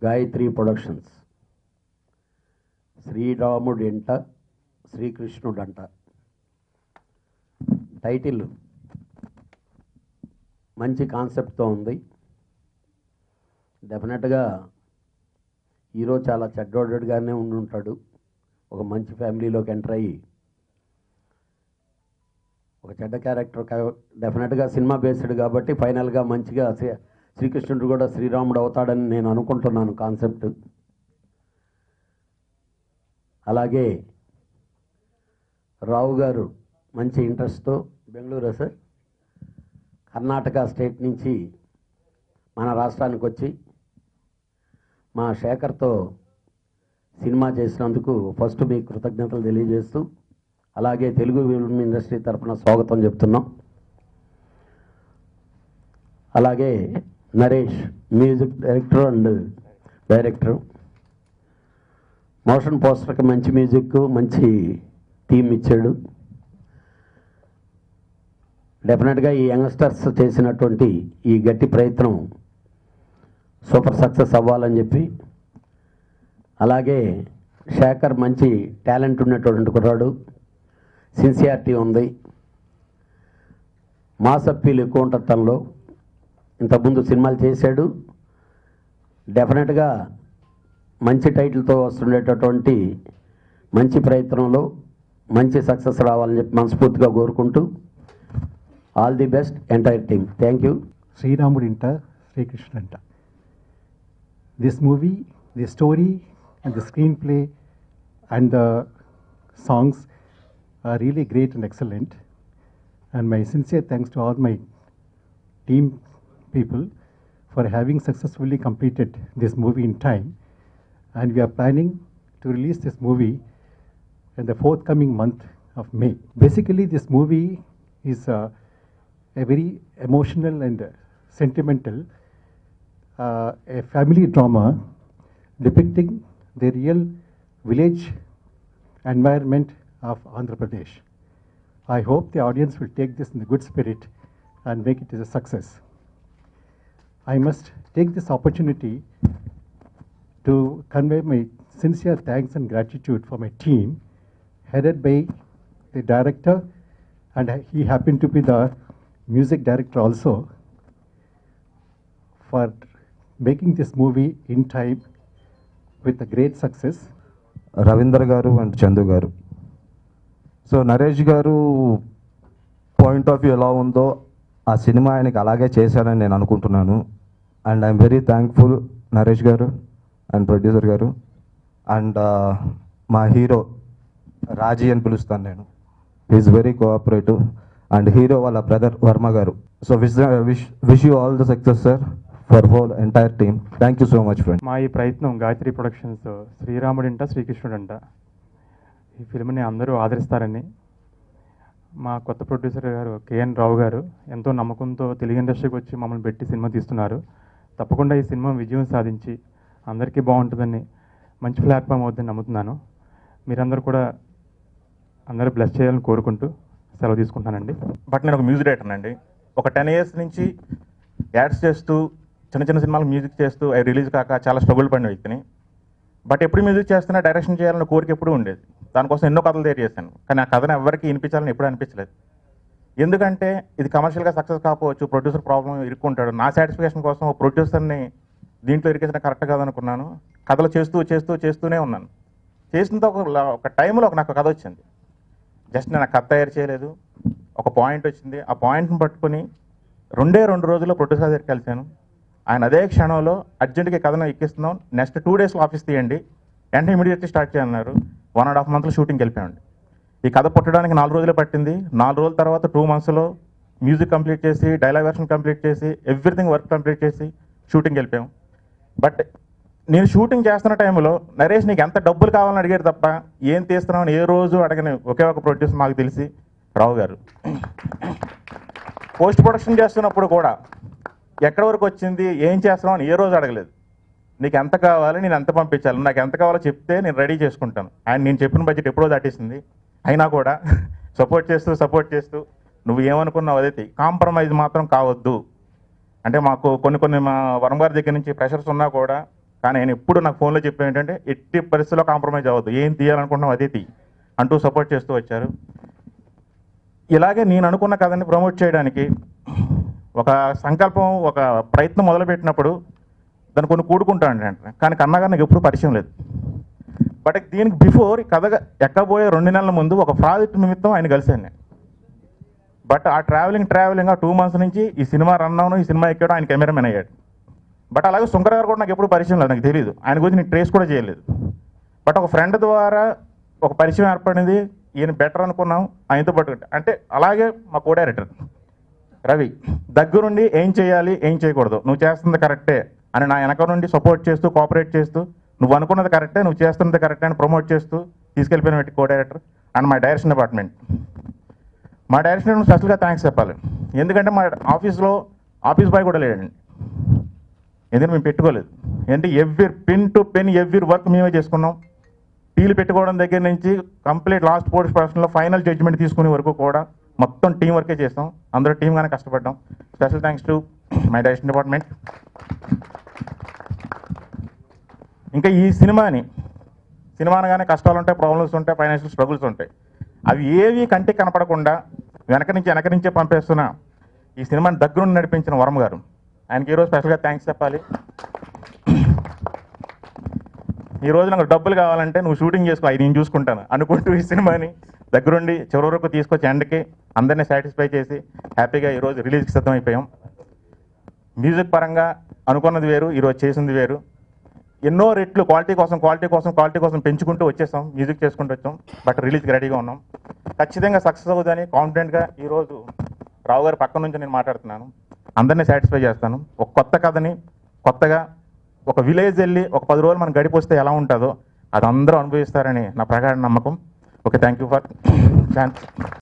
Gayatri productions శ్రీరాముడంట శ్రీకృష్ణుడంట title మంచి కాన్సెప్ట్తో ఉంది. డెఫినెట్గా హీరో చాలా చెడ్డోడుగానే ఉంటాడు. ఒక మంచి ఫ్యామిలీలోకి ఎంటర్ అయ్యి ఒక చెడ్డ క్యారెక్టర్ డెఫినెట్గా సినిమా బేస్డ్ కాబట్టి ఫైనల్గా మంచిగా శ్రీకృష్ణుడు కూడా శ్రీరాముడు అవుతాడని నేను అనుకుంటున్నాను కాన్సెప్ట్. అలాగే రావు గారు మంచి ఇంట్రెస్ట్తో బెంగళూరు సార్ కర్ణాటక స్టేట్ నుంచి మన రాష్ట్రానికి వచ్చి మా శేఖర్తో సినిమా చేసినందుకు ఫస్ట్ మీకు కృతజ్ఞతలు తెలియజేస్తూ అలాగే తెలుగు ఫిల్మ్ ఇండస్ట్రీ తరఫున స్వాగతం చెప్తున్నాం. అలాగే Naresh music director and director, motion పోస్టర్కి మంచి మ్యూజిక్ మంచి థీమ్ ఇచ్చాడు. డెఫినెట్గా ఈ యంగ్స్టర్స్ చేసినటువంటి ఈ గట్టి ప్రయత్నం సూపర్ సక్సెస్ అవ్వాలని చెప్పి, అలాగే శేఖర్ మంచి టాలెంట్ ఉన్నటువంటి కుర్రాడు, సిన్సియారిటీ ఉంది, మాస్ అప్పీల్ ఎక్కువ ఉంటుంది తనలో. ఇంతకుముందు సినిమాలు చేశాడు. డెఫినెట్గా మంచి టైటిల్తో వస్తుండేటటువంటి మంచి ప్రయత్నంలో మంచి సక్సెస్ రావాలని చెప్పి మనస్ఫూర్తిగా కోరుకుంటూ all the best entire team. Thank you. శ్రీరాముడింట శ్రీకృష్ణుడంట. This movie, the story and the screenplay and the songs are really great and excellent. And my sincere thanks to all my team people for having successfully completed this movie in time. And we are planning to release this movie in the forthcoming month of May. Basically, this movie is a very emotional and sentimental a family drama depicting the real village environment of Andhra Pradesh. I hope the audience will take this in the good spirit and make it as a success. I must take this opportunity to convey my sincere thanks and gratitude for my team, headed by the director, and he happened to be the music director also, for making this movie in time with a great success. Ravindra గారు and Chandu గారు. So Naresh గారు point of view ఎలా ఉందో ఆ cinema ఆయనకి అలాగే చేశారని నేను అనుకుంటున్నాను. And I'm very thankful Naresh garu and producer garu. And మా హీరో రాజీ అని పిలుస్తాను నేను. He's very cooperative. And hero వాళ్ళ brother Varma garu. So wish you all the success sir for whole entire team. Thank you so much friend. మా ఈ ప్రయత్నం గాయత్రి ప్రొడక్షన్స్ శ్రీరాముడింట శ్రీకృష్ణుడంట ఈ ఫిల్మ్ని అందరూ ఆదరిస్తారని మా కొత్త ప్రొడ్యూసర్ గారు కేఎన్ రావు గారు ఎంతో నమ్మకంతో తెలుగు ఇండస్ట్రీకి వచ్చి మమ్మల్ని పెట్టి సినిమా తీస్తున్నారు. తప్పకుండా ఈ సినిమా విజయం సాధించి అందరికీ బాగుంటుందని మంచి ప్లాట్ఫామ్ అవుతుందని నమ్ముతున్నాను. మీరందరూ కూడా అందరూ బ్లెస్ చేయాలని కోరుకుంటూ సెలవు తీసుకుంటానండి. బట్ నేను ఒక మ్యూజిక్ డైరెక్టర్ అండి. ఒక 10 years నుంచి యాడ్స్ చేస్తూ చిన్న చిన్న సినిమాలు మ్యూజిక్ చేస్తూ అవి రిలీజ్ కాక చాలా స్ట్రగుల్ పడిన వ్యక్తిని. బట్ ఎప్పుడు మ్యూజిక్ చేస్తున్నా డైరెక్షన్ చేయాలన్న కోరిక ఎప్పుడూ ఉండేది. దానికోసం ఎన్నో కథలు తయారు చేశాను. కానీ ఆ కథను ఎవరికి వినిపించాలని ఎప్పుడూ అనిపించలేదు. ఎందుకంటే ఇది కమర్షియల్గా సక్సెస్ కాకపోవచ్చు, ప్రొడ్యూసర్ ప్రాబ్లం ఇరుక్కుంటాడు. నా సాటిస్ఫాక్షన్ కోసం ప్రొడ్యూసర్ని దీంట్లో ఇరికించడం కరెక్ట్ కాదనుకున్నాను. కథలు చేస్తూనే ఉన్నాను. చేసిన ఒక టైంలో నాకు కథ వచ్చింది. జస్ట్ నేను కథ తయారు చేయలేదు, ఒక పాయింట్ వచ్చింది. ఆ పాయింట్ని పట్టుకుని 2 రోజుల్లో ప్రొడ్యూసర్ దగ్గరికి కలిశాను. ఆయన అదే క్షణంలో అర్జెంట్గా కథను ఎక్కిస్తున్నాం, నెక్స్ట్ 2 daysలో ఆఫీస్ తీయండి, వెంటనే ఇమీడియట్లీ స్టార్ట్ చేయన్నారు. 1.5 months షూటింగ్కి వెళ్ళిపోయామండి. ఈ కథ పుట్టడానికి 4 రోజులే పట్టింది. 4 రోజుల తర్వాత 2 monthsలో మ్యూజిక్ కంప్లీట్ చేసి, డైలాగ్ వెర్షన్ కంప్లీట్ చేసి, ఎవ్రీథింగ్ వర్క్ కంప్లీట్ చేసి షూటింగ్కి వెళ్ళిపోయాం. బట్ నేను షూటింగ్ చేస్తున్న టైంలో నరేష్ నీకు ఎంత డబ్బులు కావాలని అడిగారు తప్ప ఏం తీస్తున్నామని ఏ రోజు అడగని ఒకే ఒక ప్రొడ్యూసర్ మాకు తెలిసి రావు గారు. పోస్ట్ ప్రొడక్షన్ చేస్తున్నప్పుడు కూడా ఎక్కడి వరకు వచ్చింది, ఏం చేస్తున్నావు అని ఏ రోజు అడగలేదు. నీకు ఎంత కావాలి, నేను ఎంత పంపించాలి, నాకు ఎంత కావాలో చెప్తే నేను రెడీ చేసుకుంటాను. ఆయన నేను చెప్పిన బడ్జెట్ ఎప్పుడో దాటేసింది. అయినా కూడా సపోర్ట్ చేస్తూ నువ్వు ఏమనుకున్నావు అదైతే కాంప్రమైజ్ మాత్రం కావద్దు. అంటే మాకు కొన్ని మా వరం గారి దగ్గర నుంచి ప్రెషర్స్ ఉన్నా కూడా కానీ ఆయన ఎప్పుడు నాకు ఫోన్లో చెప్పేది ఏంటంటే ఎట్టి పరిస్థితుల్లో కాంప్రమైజ్ అవ్వద్దు, ఏం తీయాలనుకుంటున్నాం అదే తీ అంటూ సపోర్ట్ చేస్తూ వచ్చారు. ఇలాగే నేను అనుకున్న కథని ప్రమోట్ చేయడానికి ఒక సంకల్పం, ఒక ప్రయత్నం మొదలుపెట్టినప్పుడు దాన్ని కొన్ని కూడుకుంటాను అంటే, కానీ కన్నగారు నాకు ఎప్పుడు పరిచయం లేదు. బట్ దీనికి బిఫోర్ కథ ఎక్కబోయే 2 నెలల ముందు ఒక ప్రాజెక్ట్ నిమిత్తం ఆయన కలిశాను నేను. బట్ ఆ ట్రావెలింగ్ ఆ 2 months నుంచి ఈ సినిమా రన్ అవును, ఈ సినిమా ఎక్కాడు, ఆయన కెమెరామెన్ అయ్యాడు. బట్ అలాగే శంకర్ గారు కూడా నాకు ఎప్పుడు పరిచయం లేదు, నాకు తెలియదు, ఆయన గురించి నేను ట్రేస్ కూడా చేయలేదు. బట్ ఒక ఫ్రెండ్ ద్వారా ఒక పరిచయం ఏర్పడింది, ఈయన బెటర్ అనుకున్నాం, ఆయనతో పాటు అంటే అలాగే మా కో డైరెక్టర్ రవి దగ్గరుండి ఏం చేయాలి ఏం చేయకూడదు, నువ్వు చేస్తుంది కరెక్టే అని నా వెనక నుండి సపోర్ట్ చేస్తూ కోఆపరేట్ చేస్తూ, నువ్వు అనుకున్నది కరెక్టే, నువ్వు చేస్తున్నది కరెక్టే అని ప్రమోట్ చేస్తూ తీసుకెళ్ళిపోయిన కో డైరెక్టర్ అండ్ మా డైరెక్షన్ డిపార్ట్మెంట్. మా డైరెక్షన్ స్పెషల్గా థ్యాంక్స్ చెప్పాలి, ఎందుకంటే మా ఆఫీస్లో ఆఫీస్ బాయ్ కూడా లేడండి, ఎందుకంటే మేము పెట్టుకోలేదు. ఏంటి every pin to pin every work మేమే చేసుకున్నాం. టీలు పెట్టుకోవడం దగ్గర నుంచి కంప్లీట్ లాస్ట్ పోస్ట్ ప్రొడక్షన్లో ఫైనల్ జడ్జ్మెంట్ తీసుకునే వరకు కూడా మొత్తం టీం వర్కే చేస్తాం, అందరూ టీమ్గానే కష్టపడ్డాం. Special thanks to my direction department. ఇంకా ఈ సినిమా అనగానే కష్టాలు ఉంటాయి, ప్రాబ్లమ్స్ ఉంటాయి, ఫైనాన్షియల్ స్ట్రగుల్స్ ఉంటాయి. అవి ఏవి కంటికి కనపడకుండా వెనక నుంచే పంపేస్తున్న ఈ సినిమాని దగ్గరుండి నడిపించిన వరమ గారు, ఆయనకి ఈరోజు స్పెషల్గా థ్యాంక్స్ చెప్పాలి. ఈ రోజు నాకు డబ్బులు కావాలంటే నువ్వు షూటింగ్ చేసుకో, అవి నేను చూసుకుంటాను అనుకుంటూ ఈ సినిమాని దగ్గరుండి చివరి వరకు తీసుకొచ్చి ఎండ్కి అందరినీ సాటిస్ఫై చేసి హ్యాపీగా ఈరోజు రిలీజ్కి సిద్ధమైపోయాం. మ్యూజిక్ పరంగా అనుకున్నది వేరు, ఈరోజు చేసింది వేరు. ఎన్నో రెట్లు క్వాలిటీ కోసం పెంచుకుంటూ వచ్చేసాం, మ్యూజిక్ చేసుకుంటూ వచ్చాం. బట్ రిలీజ్కి రెడీగా ఉన్నాం, ఖచ్చితంగా సక్సెస్ అవుతుందని కాన్ఫిడెంట్గా ఈరోజు రావు గారి పక్క నుంచి నేను మాట్లాడుతున్నాను. అందరినీ సాటిస్ఫై చేస్తాను. ఒక కొత్త కథని కొత్తగా ఒక విలేజ్ వెళ్ళి ఒక 10 రోజులు మనం గడిపొస్తే ఎలా ఉంటుందో అది అందరూ అనుభవిస్తారని నా ప్రగాఢ నమ్మకం. Okay, thank you for chance.